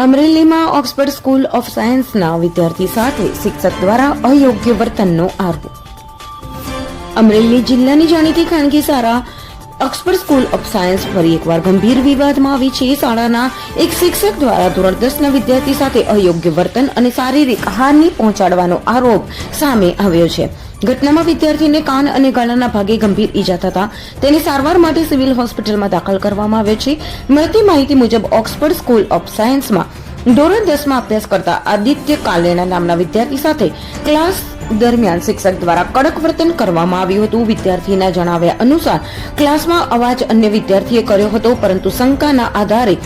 અમરેલીમાં Oxford school of સાયન્સના વિદ્યાર્થી સાથે શિક્ષક દ્વારા અયોગ્ય વર્તનનો આરોપ। અમરેલી જિલ્લાની જાણીતી ખાનગી શાળા ઓક્સફર્ડ સ્કૂલ ઓફ સાયન્સ ફરી એકવાર ગંભીર વિવાદમાં આવી છે। શાળાના એક શિક્ષક દ્વારા ધોરણ 10ના વિદ્યાર્થી સાથે અયોગ્ય વર્તન અને શારીરિક હાનિ પહોંચાડવાનો આરોપ સામે આવ્યો છે। ઘટનામાં વિદ્યાર્થીને કાન અને ગળાના ભાગે ગંભીર ઈજા થતા તેને સારવાર માટે સિવિલ હોસ્પિટલમાં દાખલ કરવામાં આવ્યો છે। મળતી માહિતી મુજબ ઓક્સફર્ડ સ્કૂલ ઓફ સાયન્સમાં ધોરણ 10માં અભ્યાસ કરતા આદિત્ય કાલેણા નામના વિદ્યાર્થી સાથે ક્લાસ દરમિયાન શિક્ષક દ્વારા કડક વર્તન કરવામાં આવ્યું હતું। વિદ્યાર્થીના જણાવ્યા અનુસાર ક્લાસમાં અવાજ અન્ય વિદ્યાર્થીએ કર્યો હતો, પરંતુ શંકાના આધારે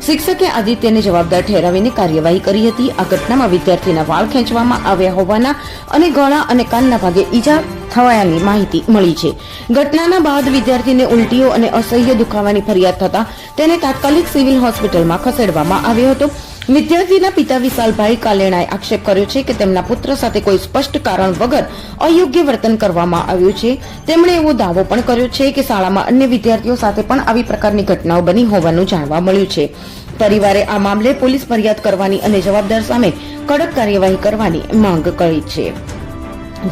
શિક્ષકે આદિત્યને જવાબદાર ઠેરવીને કાર્યવાહી કરી હતી। આ ઘટનામાં વિદ્યાર્થીના વાળ ખેંચવામાં આવ્યા હોવાના અને ગળા અને કાનના ભાગે ઈજા થવાની માહિતી મળી છે। ઘટનાના બાદ વિદ્યાર્થીને ઉલટીઓ અને અસહ્ય દુખાવાની ફરિયાદ થતા તેને તાત્કાલિક સિવિલ હોસ્પિટલમાં ખસેડવામાં આવ્યો હતો। વિદ્યાર્થીના પિતા વિશાલભાઈ કાલેણાએ આક્ષેપ કર્યો છે કે તેમના પુત્ર સાથે કોઈ સ્પષ્ટ કારણ વગર અયોગ્ય વર્તન કરવામાં આવ્યું છે। તેમણે એવો દાવો પણ કર્યો છે કે શાળામાં અન્ય વિદ્યાર્થીઓ સાથે પણ આવી પ્રકારની ઘટનાઓ બની હોવાનું જાણવા મળ્યું છે। પરિવારે આ મામલે પોલીસ ફરિયાદ કરવાની અને જવાબદાર સામે કડક કાર્યવાહી કરવાની માંગ કરી છે।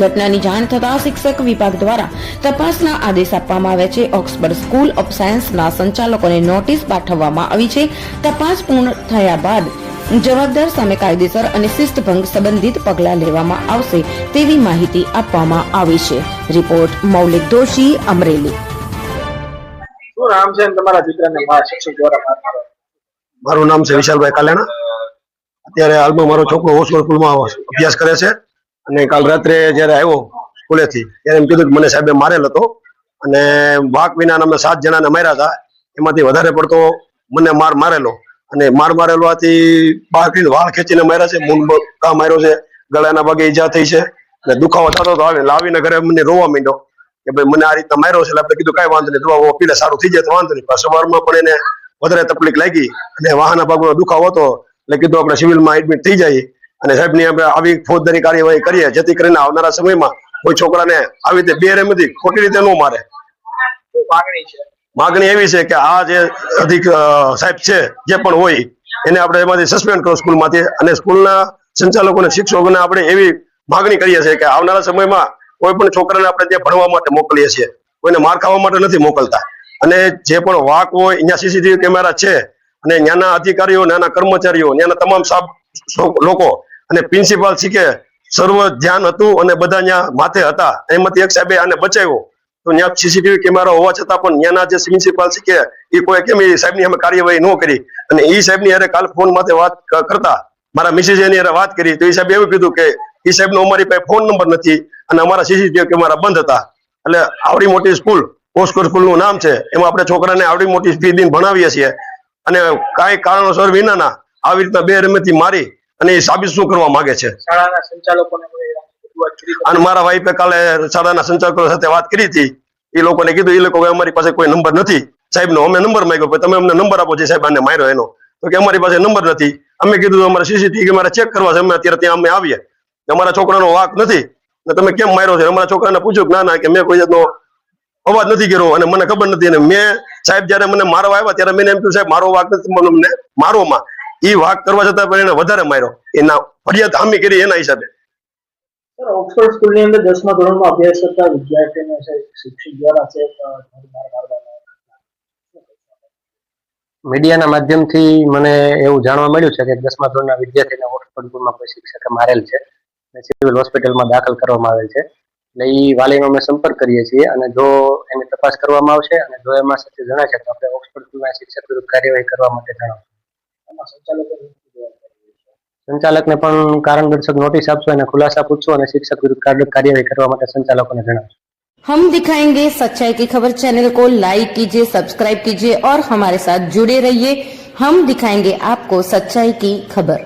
ઘટનાની જાણ થતાં શિક્ષક વિભાગ દ્વારા તપાસના આદેશ આપવામાં આવ્યા છે। ઓક્સફર્ડ સ્કૂલ ઓફ સાયન્સના સંચાલકોને નોટિસ પાઠવવામાં આવી છે। તપાસ પૂર્ણ થયા બાદ જવાબદાર સામે કાયદેસર અને શિસ્તભંગ સંબંધિત પગલાં લેવામાં આવશે તેવી માહિતી આપવામાં આવી છે। રિપોર્ટ મૌલિક દોશી, અમરેલી। શું નામ છે તમારા દીકરાને શિક્ષક દ્વારા? મારું નામ છે વિશાલભાઈ કાલેણા। અત્યારે હાલમાં મારો છોકરો ઓક્સફર્ડ સ્કૂલમાં અભ્યાસ કરે છે અને કાલ રાત્રે જયારે આવ્યો સ્કૂલેથી ત્યારે એમ કીધું કે મને સાહેબે મારેલ હતો અને વાક વિના અમે 7 જણાને માર્યા હતા। એમાંથી વધારે પડતો મને મારેલો અને મારેલો આથી બહાર કરીને વાળ ખેંચીને માર્યા છે, મૂંઢ માર્યો છે, ગળાના ભાગે ઈજા થઈ છે અને દુખાવો થતો તો આવીને ઘરે મને રોવા માંડ્યો કે ભાઈ મને આ રીતના માર્યો છે। એટલે આપણે કીધું કઈ વાંધો નહીં, દવા પીલે સારું થઈ જાય તો વાંધો નહીં। પણ સવારમાં પણ એને વધારે તકલીફ લાગી અને વાહના ભાગનો દુખાવો હતો એટલે કીધું આપણે સિવિલમાં એડમિટ થઈ જાય અને સાહેબની આપણે આવી ફોજદારી કાર્યવાહી કરીએ જેથી કરીને આવનારા સમયમાં કોઈ છોકરાને આવી રીતે બેરહેમથી ખોટી રીતે ન મારે। માગણી એવી છે કે આ જે અધિક સાહેબ છે જે પણ હોય એને આપણે એમાંથી સસ્પેન્ડ કરો સ્કૂલમાંથી અને સ્કૂલના સંચાલકોને શિક્ષકોને આપણે એવી માગણી કરીએ છીએ કે આવનારા સમયમાં કોઈ પણ છોકરાને આપણે ત્યાં ભણવા માટે મોકલીએ છીએ, કોઈને માર ખાવા માટે નથી મોકલતા। અને જે પણ વાક હોય અહીંયા સીસીટીવી કેમેરા છે અને ત્યાંના અધિકારીઓ, ત્યાંના કર્મચારીઓ, ત્યાંના તમામ લોકો અને પ્રિન્સિપાલ શીખે સર્વ ધ્યાન હતું અને બધા ત્યાં માથે હતા। એમાંથી એક સાહેબે આને બચાવ્યો તો ત્યાં સીસીટીવી કેમેરા હોવા છતાં પણ ત્યાંના જે પ્રિન્સિપાલ શીખે એ કોઈ કેમ એ સાહેબની અમે કાર્યવાહી ન કરી અને એ સાહેબની હારે કાલ ફોન માથે વાત કરતા મારા મિસિસ એની હારે વાત કરી તો એ સાહેબ એવું કીધું કે એ સાહેબનો અમારી પાસે ફોન નંબર નથી અને અમારા સીસીટીવી કેમેરા બંધ હતા। એટલે આવડી મોટી સ્કૂલ ઓક્સફર્ડ સ્કૂલનું નામ છે, એમાં આપણે છોકરાને આવડી મોટી ફી દઈને ભણાવીએ છીએ અને કાંઈ કારણોસર વિનાના આવી રીતના બેરહેમથી મારી અને એ સાબિત શું કરવા માંગે છે? શાળાના સંચાલકોને અને મારા વાઈફે કાલે શાળાના સંચાલકો સાથે વાત કરી હતી। એ લોકોને કીધું એ લોકો અમારી પાસે કોઈ નંબર નથી સાહેબનો। અમે નંબર માંગ્યો, તમે અમને નંબર આપો જે સાહેબ આને માર્યો એનો, તો કે અમારી પાસે નંબર નથી। અમે કીધું અમારે સીસીટીવી કેમેરા ચેક કરવા છે, અમે અત્યારે ત્યાં અમે આવીએ, અમારા છોકરાનો વાક નથી ને તમે કેમ માર્યો છે? અમારા છોકરાને પૂછ્યું કે ના કે મેં કોઈ જાતનો અવાજ નથી કર્યો અને મને ખબર નથી અને મેં સાહેબ જયારે મને મારવા આવ્યા ત્યારે મેં એમ કહ્યું સાહેબ મારો વાક નથી, મને મારોમાં એ વાક કરવા છતાં પણ એને વધારે માર્યો, એના ફરિયાદ હામી કરી એના હિસાબે। ઓક્સફર્ડ સ્કૂલની અંદર 10મા ધોરણમાં અભ્યાસ કરતા વિદ્યાર્થીને શિક્ષક દ્વારા મીડિયાના માધ્યમથી મને એવું જાણવા મળ્યું છે કે 10મા ધોરણના વિદ્યાર્થીને ઓક્સફર્ડ સ્કૂલમાં કોઈ શિક્ષકે મારેલ છે અને સિવિલ હોસ્પિટલમાં દાખલ કરવામાં આવેલ છે। એટલે એ વાલીનો અમે સંપર્ક કરીએ છીએ અને જો એની તપાસ કરવામાં આવશે અને જો એમાં સત્ય જણાશે તો આપણે ઓક્સફર્ડ સ્કૂલના શિક્ષક વિરુદ્ધ કાર્યવાહી કરવા માટે જણાવશું। સંચાલકને પણ કારણદર્શક નોટિસ આપશો અને ખુલાસા પૂછશો અને શિક્ષક વિરુદ્ધ કાર્યવાही કરવા માટે સંચાलकों ने जनाया। हम दिखाएंगे सच्चाई की खबर चैनल को लाइक कीजिए, सब्सक्राइब कीजिए और हमारे साथ जुड़े रहिए। हम दिखाएंगे आपको सच्चाई की खबर।